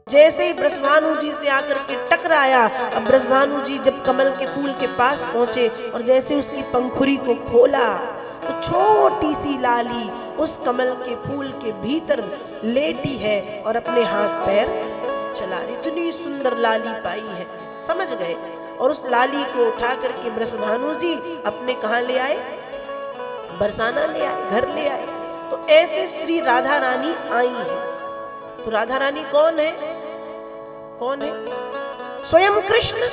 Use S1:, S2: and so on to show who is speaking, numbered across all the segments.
S1: जैसे ही ब्रजभानु जी से आकर के टकराया, अब ब्रजभानु जी जब कमल के फूल के पास पहुंचे और जैसे उसकी पंखुड़ी को खोला तो छोटी सी लाली उस कमल के फूल के भीतर लेटी है और अपने हाथ पैर चला रही। इतनी सुंदर लाली पाई है, समझ गए। और उस लाली को उठा करके ब्रजभानु जी अपने कहाँ ले आए, बरसाना ले आए, घर ले आए। तो ऐसे श्री राधा रानी आई है। तो राधा रानी कौन है? कौन है? स्वयं कृष्ण।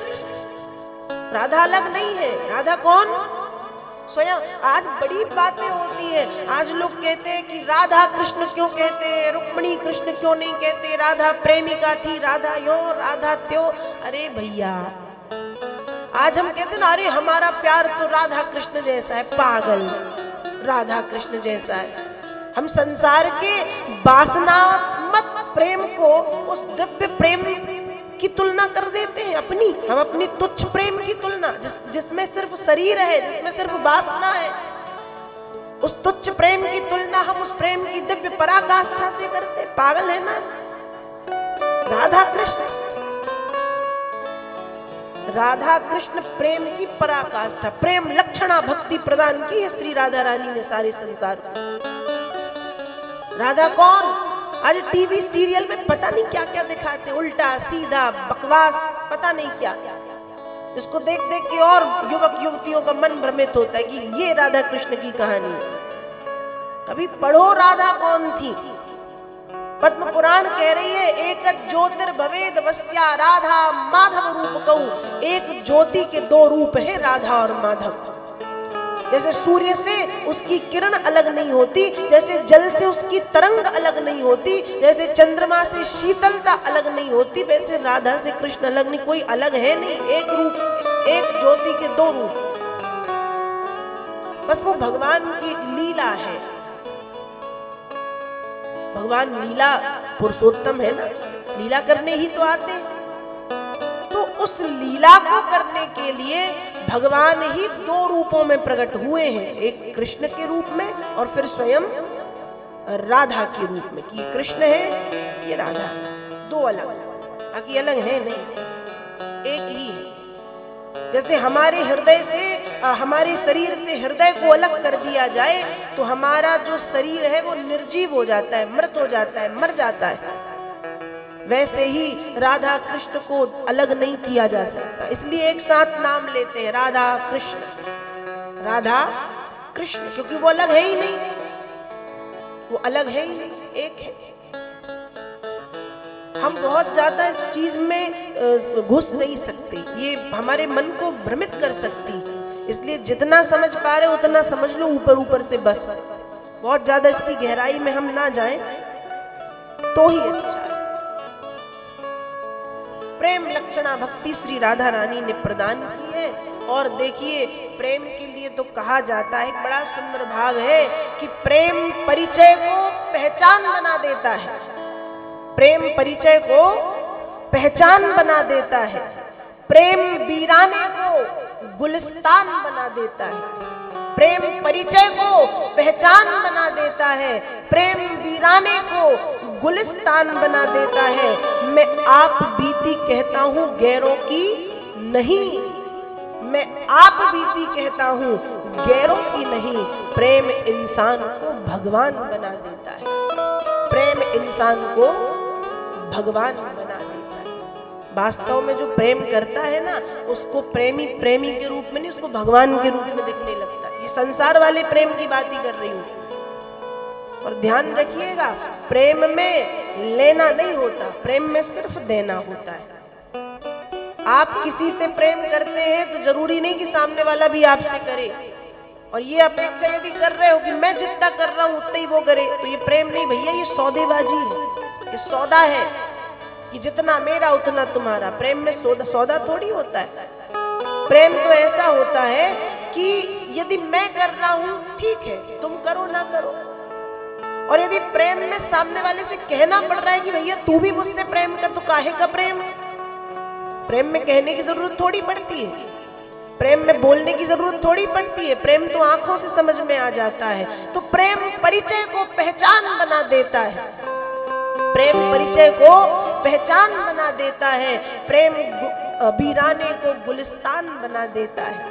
S1: राधा अलग नहीं है। राधा कौन? स्वयं। आज बड़ी बातें होती है, आज लोग कहते हैं कि राधा कृष्ण क्यों कहते हैं, रुक्मिणी कृष्ण क्यों नहीं कहते, राधा प्रेमिका थी, राधा यो राधा त्यो। अरे भैया, आज हम कहते ना, अरे हमारा प्यार तो राधा कृष्ण जैसा है। पागल, राधा कृष्ण जैसा है। हम संसार के वासनात्मक प्रेम को उस दिव्य प्रेम की तुलना कर देते हैं अपनी। हम अपनी तुच्छ प्रेम की तुलना, जिसमें सिर्फ शरीर है, जिसमें सिर्फ वासना है, उस तुच्छ प्रेम की तुलना हम उस प्रेम की दिव्य पराकाष्ठा से करते। पागल है ना। राधा कृष्ण, राधा कृष्ण प्रेम की पराकाष्ठा, प्रेम लक्षणा भक्ति प्रदान की है श्री राधा रानी ने सारे संसार को। राधा कौन? आज टीवी सीरियल में पता नहीं क्या क्या दिखाते, उल्टा सीधा बकवास, पता नहीं क्या। इसको देख देख के और युवक युवतियों का मन भ्रमित होता है कि ये राधा कृष्ण की कहानी। कभी पढ़ो राधा कौन थी। पद्म पुराण कह रही है, एक ज्योतिर्भवेद वस्या राधा माधव रूप कहूं। एक ज्योति के दो रूप है, राधा और माधव। जैसे सूर्य से उसकी किरण अलग नहीं होती, जैसे जल से उसकी तरंग अलग नहीं होती, जैसे चंद्रमा से शीतलता अलग नहीं होती, वैसे राधा से कृष्ण अलग नहीं। कोई अलग है नहीं, एक रूप, एक ज्योति के दो रूप। बस वो भगवान की एक लीला है। भगवान लीला पुरुषोत्तम है ना, लीला करने ही तो आते हैं। तो उस लीला को करने के लिए भगवान ही दो रूपों में प्रकट हुए हैं, एक कृष्ण के रूप में और फिर स्वयं राधा के रूप में। कि ये कृष्ण है, ये राधा है, दो अलग, बाकी अलग है नहीं, एक ही है। जैसे हमारे हृदय से, हमारे शरीर से हृदय को अलग कर दिया जाए तो हमारा जो शरीर है वो निर्जीव हो जाता है, मृत हो जाता है, मर जाता है। वैसे ही राधा कृष्ण को अलग नहीं किया जा सकता, इसलिए एक साथ नाम लेते हैं, राधा कृष्ण, राधा कृष्ण, क्योंकि वो अलग है ही नहीं, वो अलग है ही नहीं, एक है। हम बहुत ज्यादा इस चीज में घुस नहीं सकते, ये हमारे मन को भ्रमित कर सकती, इसलिए जितना समझ पा रहे उतना समझ लो, ऊपर ऊपर से बस। बहुत ज्यादा इसकी गहराई में हम ना जाएं तो ही अच्छा है। प्रेम लक्षणा भक्ति श्री राधा रानी ने प्रदान की है। और देखिए, प्रेम के लिए तो कहा जाता है, बड़ा सुंदर भाव है कि प्रेम परिचय को पहचान बना देता है। प्रेम परिचय को पहचान बना देता है। प्रेम वीराने को गुलिस्तान बना देता है। प्रेम परिचय को पहचान बना देता है, प्रेम वीराने को गुलिस्तान बना देता है। मैं आप बीती कहता हूँ गैरों की नहीं, मैं आप बीती कहता हूँ गैरों की नहीं। प्रेम इंसान को भगवान बना देता है, प्रेम इंसान को भगवान बना देता है। वास्तव में जो प्रेम करता है ना, उसको प्रेमी प्रेमी के रूप में नहीं, उसको भगवान के रूप में दिखने लगता है। ये संसार वाले प्रेम की बात ही कर रही हूँ। और ध्यान रखिएगा, प्रेम में लेना नहीं होता, प्रेम में सिर्फ देना होता है। आप किसी से प्रेम करते हैं तो जरूरी नहीं कि सामने वाला भी आपसे करे, और ये अपेक्षा यदि कर रहे हो कि मैं जितना कर रहा हूं उतना ही वो करे, तो ये प्रेम नहीं भैया, ये सौदेबाजी है, ये सौदा है कि जितना मेरा उतना तुम्हारा। प्रेम में सौदा थोड़ी होता है। प्रेम तो ऐसा होता है कि यदि मैं कर रहा हूं ठीक है, तुम करो ना करो, और यदि प्रेम में सामने वाले से कहना पड़ रहा है कि भैया तू भी मुझसे प्रेम कर, तो काहे का प्रेम। प्रेम में कहने की जरूरत थोड़ी पड़ती है, प्रेम में बोलने की जरूरत थोड़ी पड़ती है, प्रेम तो आंखों से समझ में आ जाता है। तो प्रेम परिचय को पहचान बना देता है, प्रेम परिचय को पहचान बना देता है, प्रेम वीराने को गुलिस्तान बना देता है।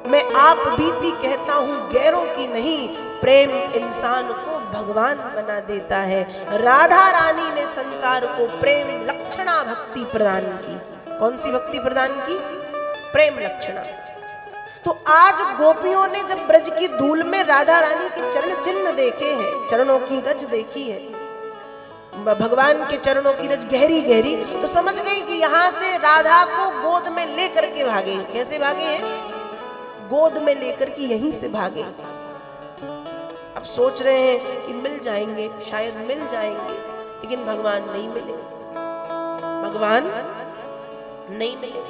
S1: मैं आप बीती कहता हूं गैरों की नहीं, प्रेम इंसान को भगवान बना देता है। राधा रानी ने संसार को प्रेम लक्षणा भक्ति प्रदान की। कौन सी भक्ति प्रदान की? प्रेम लक्षणा। तो आज गोपियों ने जब ब्रज की धूल में राधा रानी के चरण चिन्ह देखे हैं, चरणों की रज देखी है, भगवान के चरणों की रज गहरी गहरी, तो समझ गई कि यहां से राधा को गोद में लेकर के भागे। कैसे भागे हैं? गोद में लेकर के यहीं से भागे। अब सोच रहे हैं कि मिल जाएंगे, शायद मिल जाएंगे, लेकिन भगवान नहीं मिले, भगवान नहीं मिले।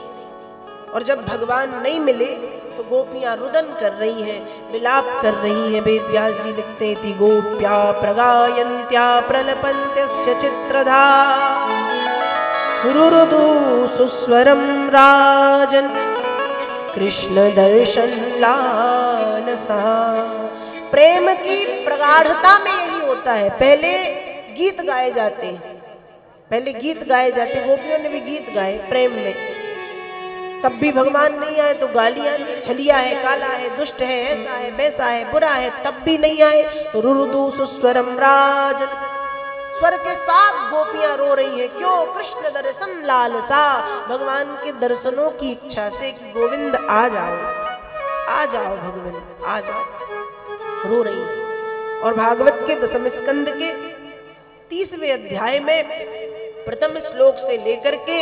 S1: और जब भगवान नहीं मिले तो गोपियां रुदन कर रही हैं, विलाप कर रही हैं। वेद व्यास जी लिखते थी, गोप्या प्रगायन्त्या प्रलपन्त्यश्च चित्रधा रुरुदु सुस्वरम राजन कृष्ण दर्शन लालसा। प्रेम की प्रगाढ़ता में यही होता है। पहले गीत गाए जाते हैं, पहले गीत गाए जाते, गोपियों ने भी गीत गाए प्रेम में। तब भी भगवान नहीं आए तो गालियां, छलिया है, काला है, दुष्ट है, ऐसा है, वैसा है, बुरा है, तब भी नहीं आए तो रुरुदु सुस्वरम राजन, स्वर के साथ गोपियां रो रही हैं। क्यों? कृष्ण दर्शन लालसा, भगवान के दर्शनों की इच्छा से कि गोविंद आ जाओ, आ जाओ भगवान, आ जाओ, रो रही हैं। और भागवत के 10वें स्कंद के 30वें अध्याय में प्रथम श्लोक से लेकर के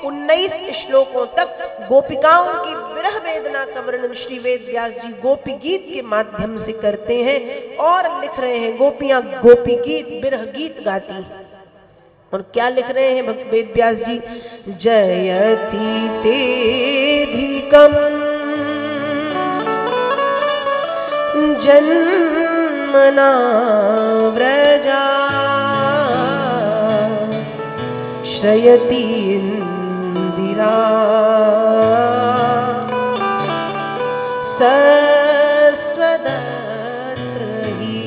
S1: 19 श्लोकों तक गोपिकाओं की विरह वेदना का वर्णन श्री वेद व्यास जी गोपी गीत के माध्यम से करते हैं और लिख रहे हैं। गोपियां गोपी गीत, विरह गीत गाती हैं। और क्या लिख रहे हैं वेद व्यास जी? जयति तेधिकम जन्मना व्रजा श्रयति इंदिरा सस्वदत्रहि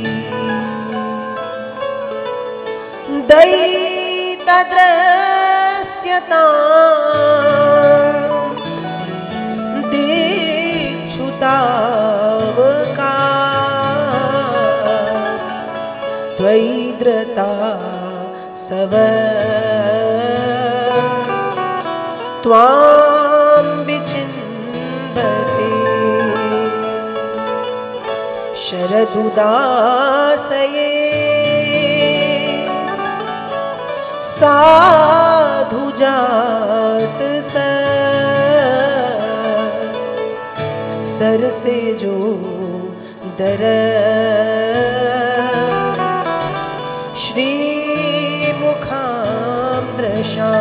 S1: दयितदृश्यता दीक्षुतावकाश त्वयिद्रता सव त्वां विचिन्वते शरदुदासये साधुजात सर से जो दरस श्री मुखां दृशा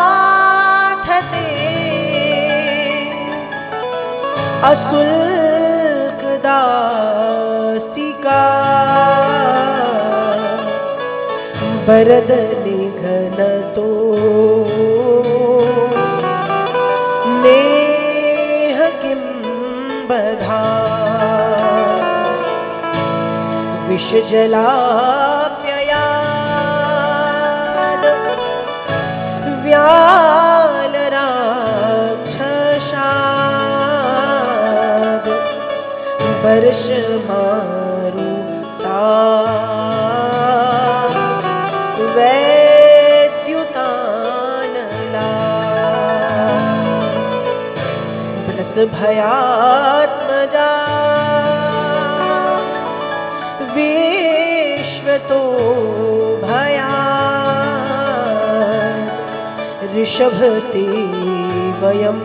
S1: सूरतनाथ ते अशुल्क दासिका बरद निघन तो नेह किम बधा विष जलाप्ययाद व्याल राक्षसाद वर्ष मारुता वैद्युतानला ब्रस भयात्मजा विश्वतो भया ऋषभते वयं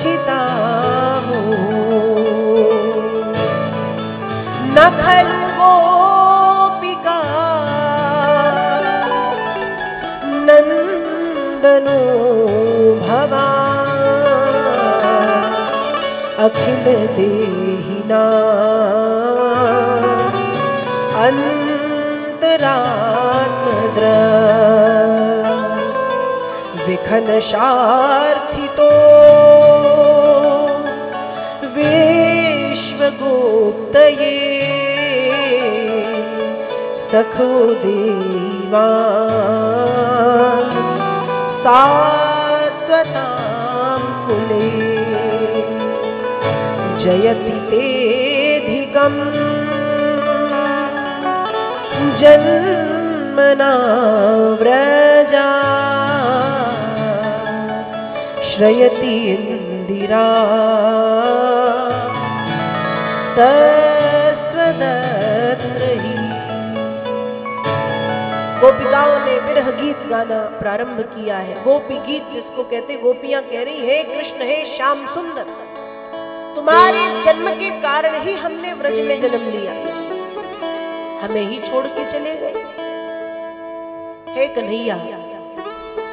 S1: रक्षितामो न खलु गोपिका नंदनो भवान् अखिल देहिना अंतरात्मद्र विखन शार्थितो तये सखो देवान् सात्वतां कुले जयति तेऽधिकं जन्मना व्रजा श्रयति इंदिरा सस्वदत्र ही। गोपिकाओं ने विरह गीत गाना प्रारंभ किया है। गोपी गीत जिसको कहते, गोपियां कह रही हे कृष्ण हे श्याम सुंदर, तुम्हारे जन्म के कारण ही हमने व्रज में जन्म लिया, हमें ही छोड़ के चले गए। हे कन्हैया,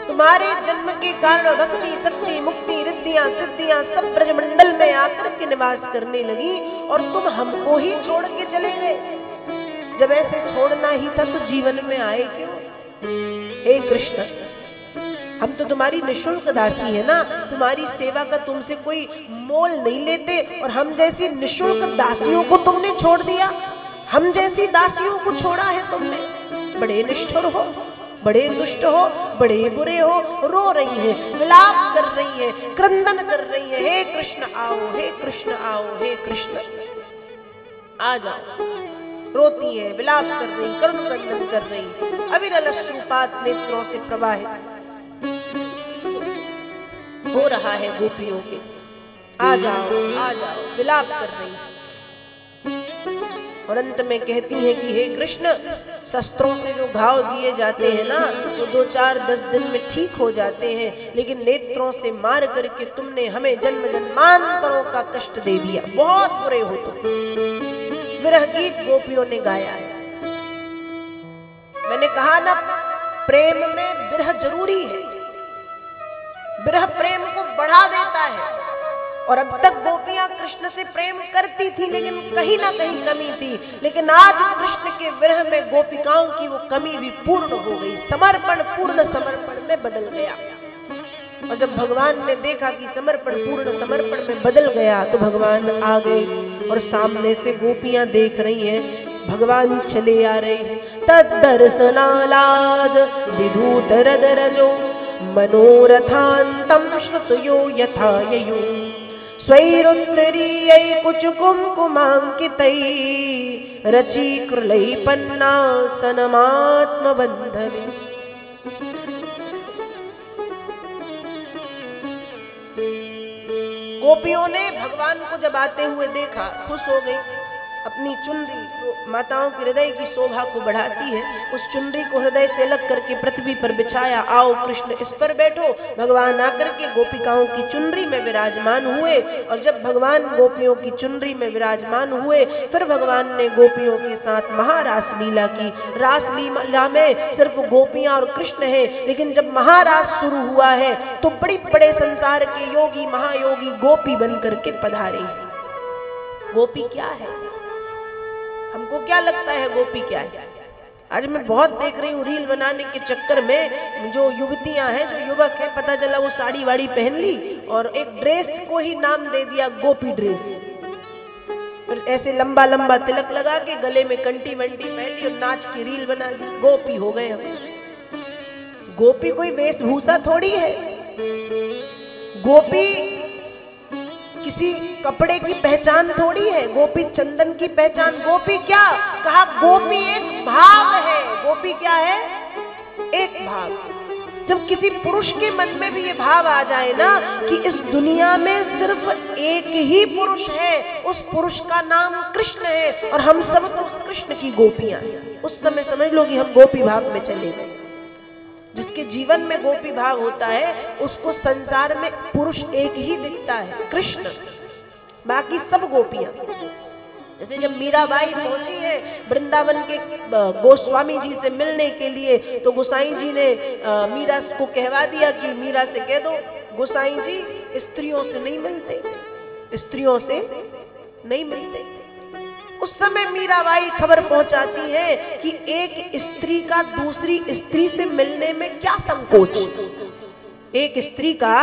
S1: तुम्हारे जन्म के कारण भक्ति शक्ति मुक्ति रिद्धियां सिद्धियां सब ब्रजमंडल में आकर के निवास करने लगी और तुम हमको ही छोड़ के चले गए। जब ऐसे छोड़ना ही था तो जीवन में आए क्यों? हे कृष्ण, हम तो तुम्हारी निःशुल्क दासी है ना, तुम्हारी सेवा का तुमसे कोई मोल नहीं लेते और हम जैसी निःशुल्क दासियों को तुमने छोड़ दिया। हम जैसी दासियों को छोड़ा है तुमने। बड़े निष्ठुर हो, बड़े दुष्ट हो, बड़े बुरे हो। रो रही है, विलाप कर रही है, क्रंदन कर रही है। हे कृष्ण आओ, हे कृष्ण आओ, हे कृष्ण आ जाओ। रोती है, विलाप कर रही, करुण क्रंदन कर रही, अविरल अश्रुपात नेत्रों से प्रवाहित हो रहा है गोपियों के। आ जाओ, आ जाओ, विलाप कर रही और अंत में कहती हैं कि हे कृष्ण, शस्त्रों से जो घाव दिए जाते हैं ना, वो 2-4-10 दिन में ठीक हो जाते हैं, लेकिन नेत्रों से मार करके तुमने हमें जन्म जन्मांतरों का कष्ट दे दिया। बहुत बुरे हो तुम। विरह गीत गोपियों ने गाया है। मैंने कहा ना, प्रेम में विरह जरूरी है। विरह प्रेम को बढ़ा देता है। और अब तक गोपियां कृष्ण से प्रेम करती थी, लेकिन कहीं ना कहीं कमी थी। लेकिन आज कृष्ण के विरह में गोपिकाओं की वो कमी भी पूर्ण हो गई। समर्पण पूर्ण समर्पण में बदल गया। और जब भगवान ने देखा कि समर्पण पूर्ण समर्पण में बदल गया, तो भगवान आ गए और सामने से गोपियां देख रही हैं भगवान चले आ रहे हैं। तद्दर्शनालाद विधूत रदरजो मनोरथान्तं श्रुतयो यथा ययु स्वैरुत्तरीयै कुचकुंकुमांकितै रचिकृलैपन्नासनमात्मबन्धवे। गोपियों ने भगवान को जब आते हुए देखा, खुश हो गई। अपनी चुनरी जो माताओं के हृदय की शोभा को बढ़ाती है, उस चुनरी को हृदय से अलग करके पृथ्वी पर बिछाया। आओ कृष्ण इस पर बैठो। भगवान आकर के गोपिकाओं की चुनरी में विराजमान हुए। और जब भगवान गोपियों की चुनरी में विराजमान हुए, फिर भगवान ने गोपियों के साथ महारास लीला की। रास लीला में सिर्फ गोपियां और कृष्ण है, लेकिन जब महारास शुरू हुआ है तो बड़े बड़े संसार के योगी महायोगी गोपी बन करके पधारे। गोपी क्या है? हमको क्या लगता है गोपी क्या है? आज मैं बहुत देख रही हूँ रील बनाने के चक्कर में जो युवतियां हैं, जो युवक है, पता चला वो साड़ी वाड़ी पहन ली और एक ड्रेस को ही नाम दे दिया गोपी ड्रेस। फिर ऐसे लंबा लंबा तिलक लगा के गले में कंठी वंटी पहन ली और नाच की रील बना दी। गोपी हो गए हम। गोपी कोई वेशभूषा थोड़ी है। गोपी किसी कपड़े की पहचान थोड़ी है। गोपी चंदन की पहचान। गोपी क्या कहा? गोपी एक भाव है। गोपी क्या है? एक भाव। जब किसी पुरुष के मन में भी ये भाव आ जाए ना कि इस दुनिया में सिर्फ एक ही पुरुष है, उस पुरुष का नाम कृष्ण है और हम सब तो उस कृष्ण की गोपियां हैं, उस समय समझ लो कि हम गोपी भाव में चले गए। जिसके जीवन में गोपी भाव होता है उसको संसार में पुरुष एक ही दिखता है, कृष्ण, बाकी सब गोपियां। जैसे जब मीराबाई पहुंची है वृंदावन के गोस्वामी जी से मिलने के लिए, तो गोसाई जी ने मीरा को कहवा दिया कि मीरा से कह दो गोसाई जी स्त्रियों से नहीं मिलते, स्त्रियों से नहीं मिलते। उस समय मीराबाई खबर पहुंचाती है कि एक स्त्री का दूसरी स्त्री से मिलने में क्या संकोच। एक स्त्री का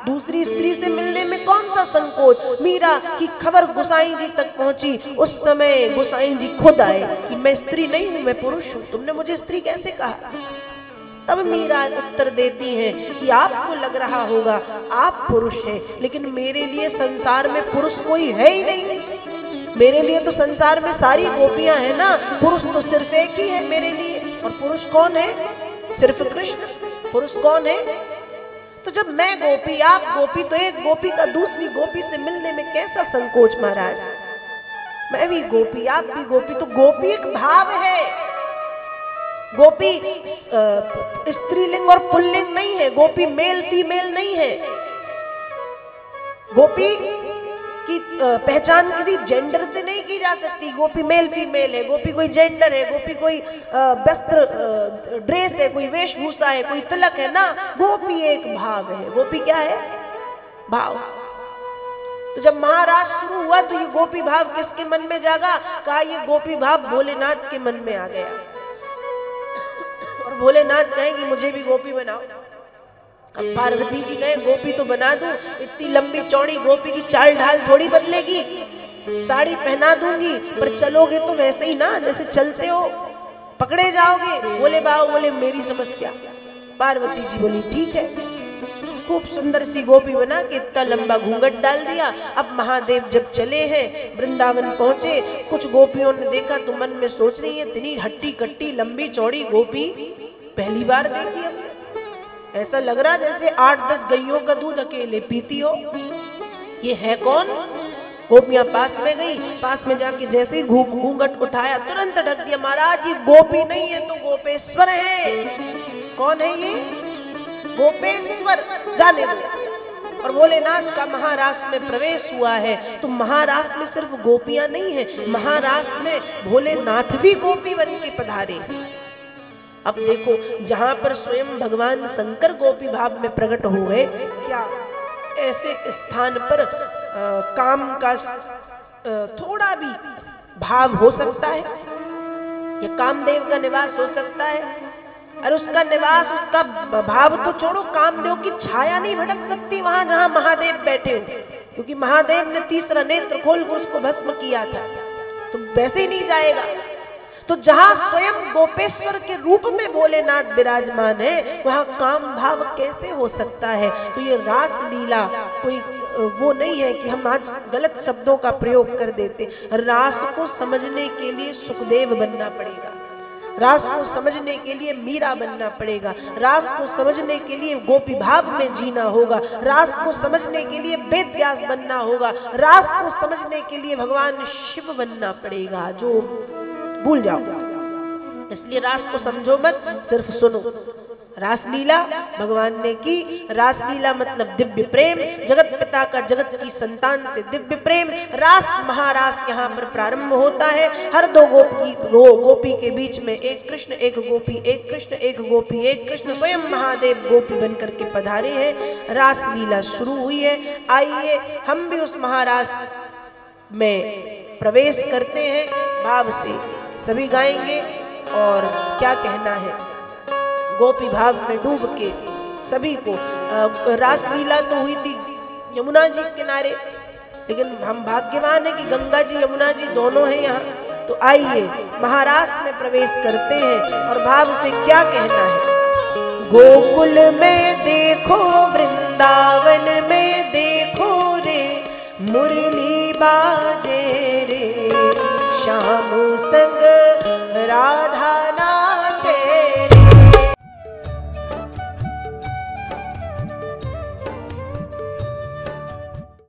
S1: दूसरी स्त्री से मिलने में कौन सा संकोच। मीरा की खबर गोसाई जी तक पहुंची। उस समय गोसाई जी खुद आए कि मैं स्त्री नहीं हूं, मैं पुरुष हूं, तुमने मुझे स्त्री कैसे कहा। तब मीरा उत्तर देती हैं कि आपको लग रहा होगा आप पुरुष हैं, लेकिन मेरे लिए संसार में पुरुष कोई है ही नहीं। मेरे लिए तो संसार में सारी गोपियां हैं ना, पुरुष तो सिर्फ एक ही है मेरे लिए। और पुरुष कौन है? सिर्फ कृष्ण। पुरुष कौन है? तो जब मैं गोपी आप गोपी, तो एक गोपी का दूसरी गोपी से मिलने में कैसा संकोच महाराज। मैं भी गोपी आप भी गोपी, तो गोपी एक भाव है। गोपी स्त्रीलिंग और पुल्लिंग नहीं है, गोपी मेल फीमेल नहीं है। गोपी की पहचान किसी जेंडर से नहीं की जा सकती। गोपी मेल फीमेल है, गोपी कोई जेंडर है, गोपी कोई वस्त्र ड्रेस है, कोई वेशभूषा है, कोई तिलक है ना। गोपी एक भाव है। गोपी क्या है? भाव। तो जब महाराज शुरू हुआ तो ये गोपी भाव किसके मन में जागा? कहा ये गोपी भाव भोलेनाथ के मन में आ गया। और भोलेनाथ कहे कि मुझे भी गोपी बनाओ। अब पार्वती जी कहे गोपी तो बना दूं, इतनी लंबी चौड़ी गोपी की चाल ढाल थोड़ी बदलेगी। साड़ी पहना दूंगी, पर चलोगे तो वैसे ही ना जैसे चलते हो, पकड़े जाओगे। बोले बाबू बोले मेरी समस्या। पार्वती जी बोली ठीक है। खूब सुंदर सी गोपी बना के इतना लंबा घूंघट डाल दिया। अब महादेव जब चले हैं वृंदावन पहुंचे, कुछ गोपियों ने देखा तो मन में सोच रही है इतनी हट्टी कट्टी लंबी चौड़ी गोपी पहली बार देखी हमने। ऐसा लग रहा जैसे 8-10 गैयों का दूध अकेले पीती हो। ये है कौन? गोपियां पास में गई, पास में जाके जैसे ही घूंघट उठाया तुरंत ढक दिया। महाराज ये गोपी नहीं है तो गोपेश्वर है। कौन है ये? गोपेश्वर। जाने दो। और भोलेनाथ का महारास में प्रवेश हुआ है। तो महारास में सिर्फ गोपियां नहीं है, महारास में भोलेनाथ भी गोपी बन के पधारे। अब देखो जहां पर स्वयं भगवान शंकर गोपी भाव में प्रकट हुए, क्या ऐसे स्थान पर काम का थोड़ा भी भाव हो सकता है? या कामदेव का निवास हो सकता है? और उसका निवास, उसका भाव तो छोड़ो, कामदेव की छाया नहीं भटक सकती वहां जहां महादेव बैठे हो, क्योंकि महादेव ने तीसरा नेत्र खोल कर उसको भस्म किया था। तो वैसे ही नहीं जाएगा। तो जहां स्वयं गोपेश्वर के रूप में भोलेनाथ विराजमान है, वहां काम भाव कैसे हो सकता है? तो ये रास लीला कोई वो नहीं है कि हम आज गलत शब्दों का प्रयोग कर देते। रास को समझने के लिए सुखदेव बनना पड़ेगा, रास को समझने के लिए मीरा बनना पड़ेगा, रास को समझने के लिए गोपी भाव में जीना होगा, रास को समझने के लिए वेद व्यास बनना होगा, रास को समझने के लिए भगवान शिव बनना पड़ेगा, जो भूल जाओ। इसलिए रास को समझो मत, सिर्फ सुनो। रासलीला भगवान ने की। रासलीला मतलब दिव्य प्रेम, जगत पिता का जगत की संतान से दिव्य प्रेम। रास महारास यहाँ पर प्रारंभ होता है। हर दो गोपी के बीच में एक कृष्ण एक गोपी, एक कृष्ण एक गोपी, एक कृष्ण स्वयं महादेव गोपी बन करके पधारे हैं। रासलीला शुरू हुई है। आइए हम भी उस महारास में प्रवेश करते हैं। भाव से सभी गाएंगे और क्या कहना है, गोपी भाव में डूब के सभी को। रासलीला तो हुई थी यमुना जी के किनारे, लेकिन हम भाग्यवान है कि गंगा जी यमुना जी दोनों हैं यहाँ। तो आइए महारास में प्रवेश करते हैं और भाव से क्या कहना है। गोकुल में देखो, वृंदावन में देखो रे, मुरली बाज